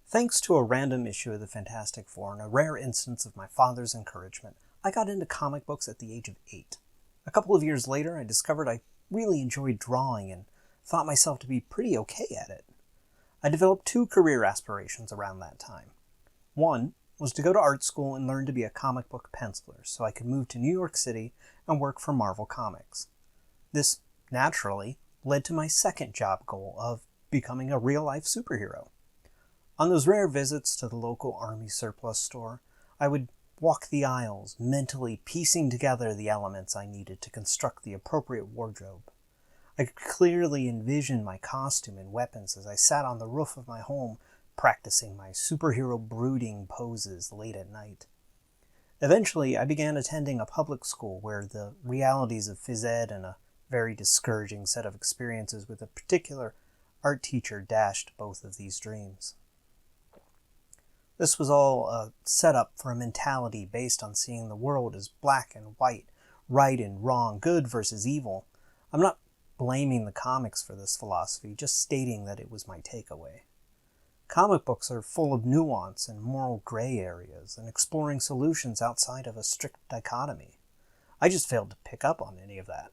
Thanks to a random issue of the Fantastic Four and a rare instance of my father's encouragement, I got into comic books at the age of 8. A couple of years later, I discovered I really enjoyed drawing and thought myself to be pretty okay at it. I developed two career aspirations around that time. One was to go to art school and learn to be a comic book penciler so I could move to New York City and work for Marvel Comics. This, naturally, led to my second job goal of becoming a real-life superhero. On those rare visits to the local army surplus store, I would walk the aisles, mentally piecing together the elements I needed to construct the appropriate wardrobe. I could clearly envision my costume and weapons as I sat on the roof of my home, practicing my superhero brooding poses late at night. Eventually, I began attending a public school where the realities of phys ed and a very discouraging set of experiences with a particular art teacher dashed both of these dreams. This was all a setup for a mentality based on seeing the world as black and white, right and wrong, good versus evil. I'm not blaming the comics for this philosophy, just stating that it was my takeaway. Comic books are full of nuance and moral gray areas and exploring solutions outside of a strict dichotomy. I just failed to pick up on any of that.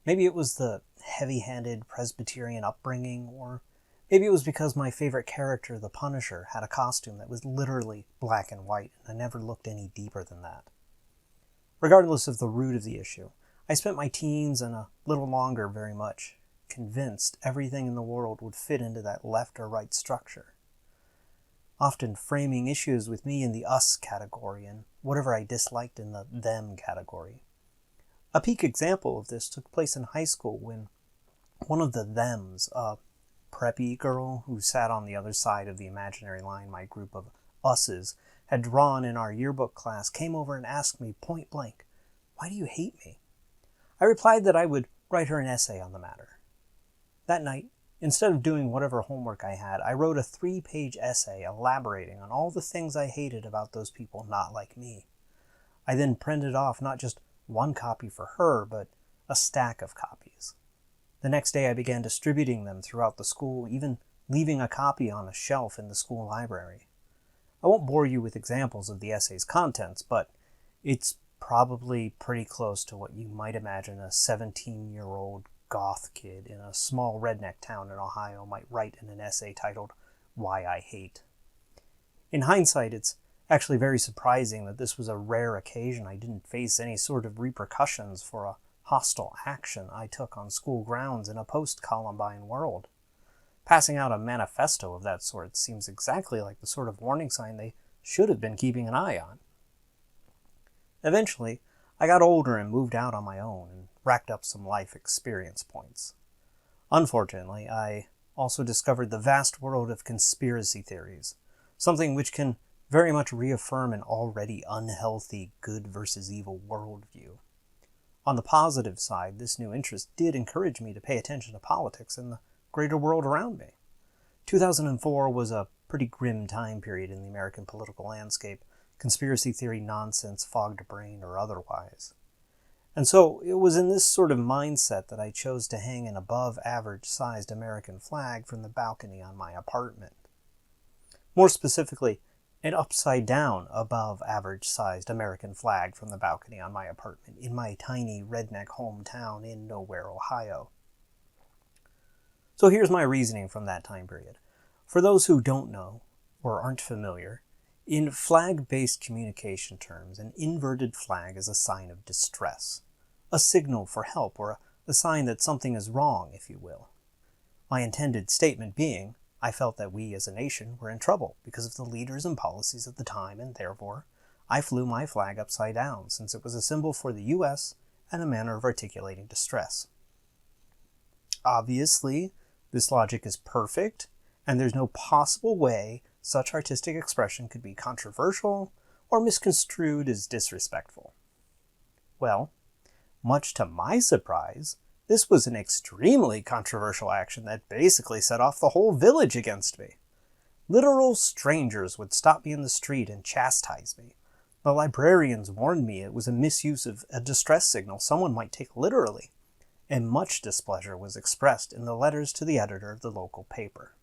Maybe it was the heavy-handed Presbyterian upbringing, or maybe it was because my favorite character, the Punisher, had a costume that was literally black and white, and I never looked any deeper than that. Regardless of the root of the issue, I spent my teens and a little longer very much convinced everything in the world would fit into that left or right structure, often framing issues with me in the us category and whatever I disliked in the them category. A peak example of this took place in high school when one of the thems, a preppy girl who sat on the other side of the imaginary line my group of us's had drawn in our yearbook class, came over and asked me point blank, "Why do you hate me?" I replied that I would write her an essay on the matter. That night, instead of doing whatever homework I had, I wrote a 3-page essay elaborating on all the things I hated about those people not like me. I then printed off not just one copy for her, but a stack of copies. The next day I began distributing them throughout the school, even leaving a copy on a shelf in the school library. I won't bore you with examples of the essay's contents, but it's probably pretty close to what you might imagine a 17-year-old goth kid in a small redneck town in Ohio might write in an essay titled, "Why I Hate." In hindsight, it's actually very surprising that this was a rare occasion I didn't face any sort of repercussions for a hostile action I took on school grounds in a post-Columbine world. Passing out a manifesto of that sort seems exactly like the sort of warning sign they should have been keeping an eye on. Eventually, I got older and moved out on my own and racked up some life experience points. Unfortunately, I also discovered the vast world of conspiracy theories, something which can very much reaffirm an already unhealthy good versus evil worldview. On the positive side, this new interest did encourage me to pay attention to politics and the greater world around me. 2004 was a pretty grim time period in the American political landscape, conspiracy theory nonsense, fogged brain, or otherwise. And so it was in this sort of mindset that I chose to hang an above-average-sized American flag from the balcony on my apartment. More specifically, an upside-down, above-average-sized American flag from the balcony on my apartment in my tiny redneck hometown in Nowhere, Ohio. So here's my reasoning from that time period. For those who don't know, or aren't familiar, in flag-based communication terms, an inverted flag is a sign of distress, a signal for help, or a sign that something is wrong, if you will. My intended statement being, I felt that we as a nation were in trouble because of the leaders and policies of the time, and therefore, I flew my flag upside down, since it was a symbol for the U.S. and a manner of articulating distress. Obviously, this logic is perfect, and there's no possible way such artistic expression could be controversial or misconstrued as disrespectful. Well, much to my surprise, this was an extremely controversial action that basically set off the whole village against me. Literal strangers would stop me in the street and chastise me. The librarians warned me it was a misuse of a distress signal someone might take literally, and much displeasure was expressed in the letters to the editor of the local paper.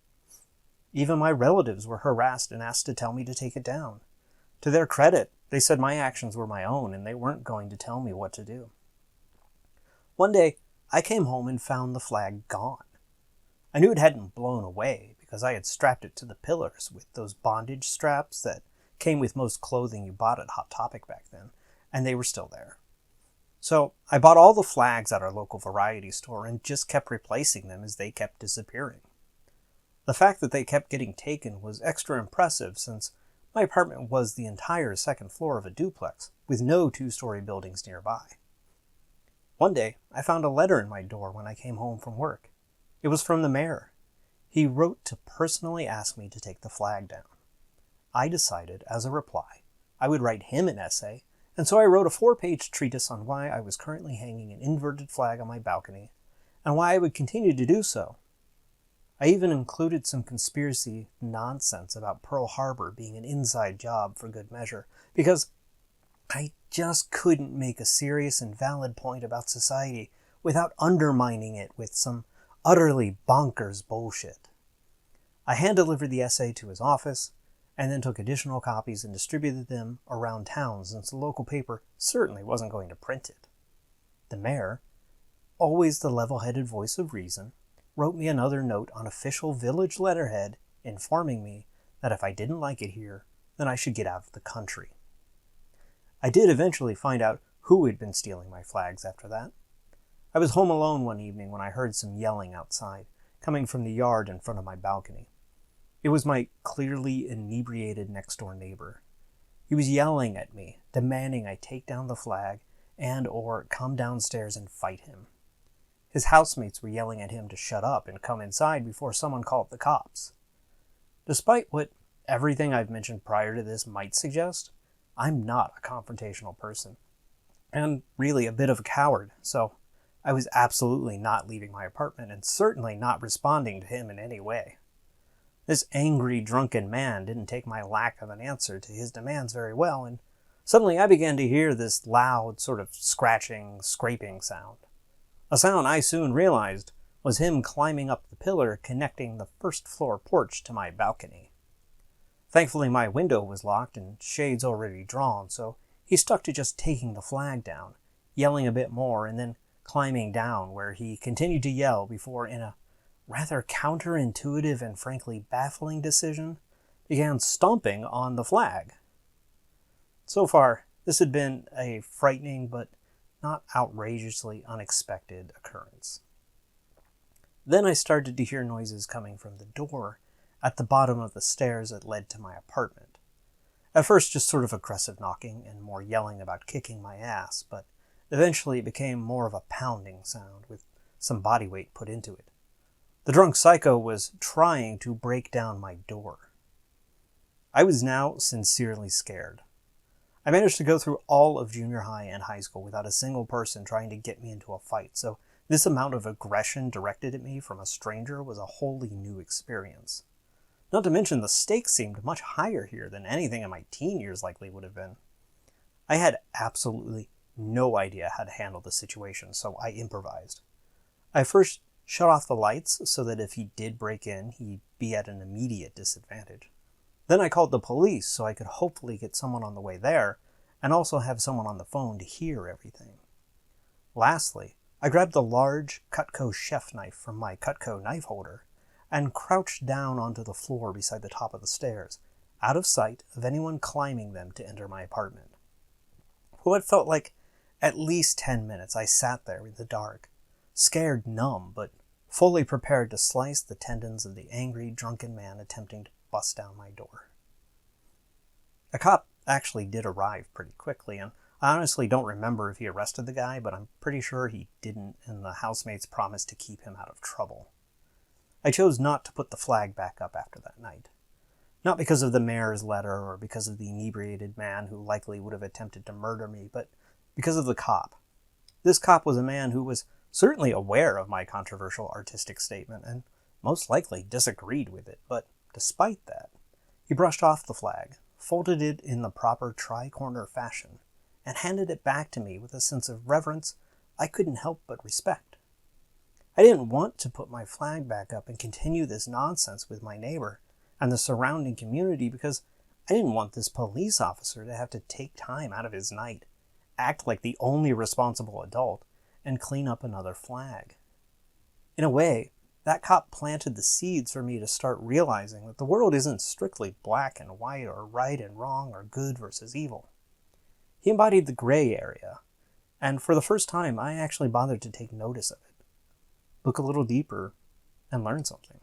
Even my relatives were harassed and asked to tell me to take it down. To their credit, they said my actions were my own and they weren't going to tell me what to do. One day, I came home and found the flag gone. I knew it hadn't blown away because I had strapped it to the pillars with those bondage straps that came with most clothing you bought at Hot Topic back then, and they were still there. So I bought all the flags at our local variety store and just kept replacing them as they kept disappearing. The fact that they kept getting taken was extra impressive since my apartment was the entire second floor of a duplex with no two-story buildings nearby. One day, I found a letter in my door when I came home from work. It was from the mayor. He wrote to personally ask me to take the flag down. I decided, as a reply, I would write him an essay, and so I wrote a 4-page treatise on why I was currently hanging an inverted flag on my balcony, and why I would continue to do so. I even included some conspiracy nonsense about Pearl Harbor being an inside job for good measure, because I just couldn't make a serious and valid point about society without undermining it with some utterly bonkers bullshit. I hand-delivered the essay to his office, and then took additional copies and distributed them around town since the local paper certainly wasn't going to print it. The mayor, always the level-headed voice of reason, wrote me another note on official village letterhead informing me that if I didn't like it here, then I should get out of the country. I did eventually find out who had been stealing my flags after that. I was home alone one evening when I heard some yelling outside, coming from the yard in front of my balcony. It was my clearly inebriated next-door neighbor. He was yelling at me, demanding I take down the flag and or come downstairs and fight him. His housemates were yelling at him to shut up and come inside before someone called the cops. Despite what everything I've mentioned prior to this might suggest, I'm not a confrontational person, and really a bit of a coward, so I was absolutely not leaving my apartment and certainly not responding to him in any way. This angry, drunken man didn't take my lack of an answer to his demands very well, and suddenly I began to hear this loud, sort of scratching, scraping sound. A sound I soon realized was him climbing up the pillar connecting the first-floor porch to my balcony. Thankfully, my window was locked and shades already drawn, so he stuck to just taking the flag down, yelling a bit more, and then climbing down, where he continued to yell before, in a rather counterintuitive and frankly baffling decision, began stomping on the flag. So far, this had been a frightening but not outrageously unexpected occurrence. Then I started to hear noises coming from the door at the bottom of the stairs that led to my apartment. At first just sort of aggressive knocking and more yelling about kicking my ass, but eventually it became more of a pounding sound with some body weight put into it. The drunk psycho was trying to break down my door. I was now sincerely scared. I managed to go through all of junior high and high school without a single person trying to get me into a fight, so this amount of aggression directed at me from a stranger was a wholly new experience. Not to mention the stakes seemed much higher here than anything in my teen years likely would have been. I had absolutely no idea how to handle the situation, so I improvised. I first shut off the lights so that if he did break in, he'd be at an immediate disadvantage. Then I called the police so I could hopefully get someone on the way there and also have someone on the phone to hear everything. Lastly, I grabbed the large Cutco chef knife from my Cutco knife holder and crouched down onto the floor beside the top of the stairs, out of sight of anyone climbing them to enter my apartment. For what felt like at least 10 minutes, I sat there in the dark, scared numb, but fully prepared to slice the tendons of the angry, drunken man attempting to bust down my door. A cop actually did arrive pretty quickly, and I honestly don't remember if he arrested the guy, but I'm pretty sure he didn't, and the housemates promised to keep him out of trouble. I chose not to put the flag back up after that night. Not because of the mayor's letter or because of the inebriated man who likely would have attempted to murder me, but because of the cop. This cop was a man who was certainly aware of my controversial artistic statement and most likely disagreed with it, but despite that, he brushed off the flag, folded it in the proper tri-corner fashion, and handed it back to me with a sense of reverence I couldn't help but respect. I didn't want to put my flag back up and continue this nonsense with my neighbor, and the surrounding community because I didn't want this police officer to have to take time out of his night, act like the only responsible adult, and clean up another flag. In a way, that cop planted the seeds for me to start realizing that the world isn't strictly black and white or right and wrong or good versus evil. He embodied the gray area, and for the first time I actually bothered to take notice of it, look a little deeper, and learn something.